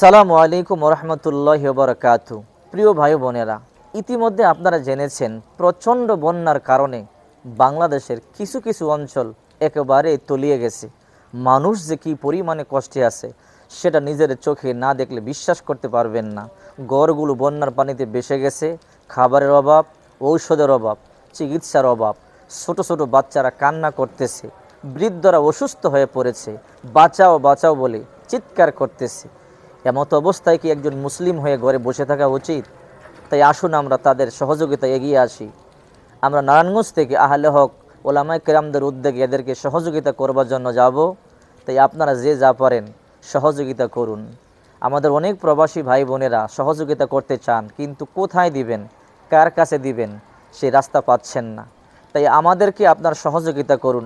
আসসালামু আলাইকুম ওরহমতুল্লাহি ওয়াবারাকাতুহু। প্রিয় ভাই বোনেরা, ইতিমধ্যে আপনারা জেনেছেন প্রচণ্ড বন্যার কারণে বাংলাদেশের কিছু কিছু অঞ্চল একেবারে তলিয়ে গেছে। মানুষ যে কী পরিমাণে কষ্টে আছে সেটা নিজের চোখে না দেখলে বিশ্বাস করতে পারবেন না। ঘরগুলো বন্যার পানিতে ভেসে গেছে, খাবারের অভাব, ঔষধের অভাব, চিকিৎসার অভাব, ছোট ছোট বাচ্চারা কান্না করতেছে, বৃদ্ধরা অসুস্থ হয়ে পড়েছে, বাঁচাও বাঁচাও বলে চিৎকার করতেছে। এমত অবস্থায় কি একজন মুসলিম হয়ে ঘরে বসে থাকা উচিত? তাই আসুন আমরা তাদের সহযোগিতা এগিয়ে আসি। আমরা নারায়ণগঞ্জ থেকে আহলে হক ওলামায়ে কেরামদের উদ্যোগে এদেরকে সহযোগিতা করবার জন্য যাব। তাই আপনারা যে যা পারেন সহযোগিতা করুন। আমাদের অনেক প্রবাসী ভাই বোনেরা সহযোগিতা করতে চান, কিন্তু কোথায় দিবেন, কার কাছে দিবেন সেই রাস্তা পাচ্ছেন না। তাই আমাদেরকে আপনার সহযোগিতা করুন।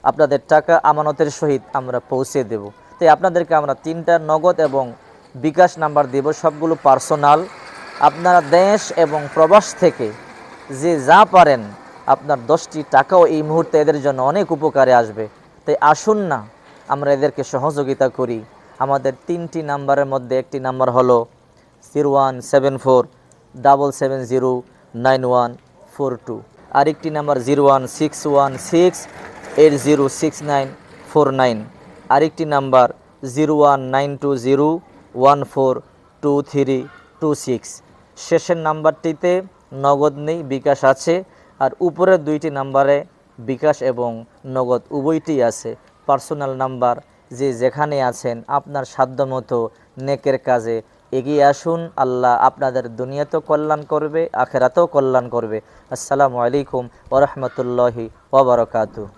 আপনাদের টাকা আমানতের সহিত আমরা পৌঁছে দেব। তাই আপনাদেরকে আমরা 3টা নগদ এবং বিকাশ নাম্বার দেব, সবগুলো পার্সোনাল। আপনারা দেশ এবং প্রবাস থেকে যে যা পারেন, আপনার 10টি টাকাও এই মুহূর্তে এদের জন্য অনেক উপকারে আসবে। তাই আসুন না আমরা এদেরকে সহযোগিতা করি। আমাদের 3টি নাম্বারের মধ্যে একটি নাম্বার হলো 017477094142, আরেকটি নাম্বার 016168066949, আরেকটি নাম্বার 019201423226। শেষের নাম্বারটিতে নগদ নেই, বিকাশ আছে, আর উপরের 2টি নাম্বারে বিকাশ এবং নগদ উভয়টি আছে। Personal number. যে যেখানে আছেন আপনার সাধ্যমতো নেকের কাজে এগিয়ে আসুন। আল্লাহ আপনাদের দুনিয়াতেও কল্যাণ করবে, আখেরাতেও কল্যাণ করবে। আসসালামু আলাইকুম ওয়া রাহমাতুল্লাহি ওয়া বারাকাতুহু।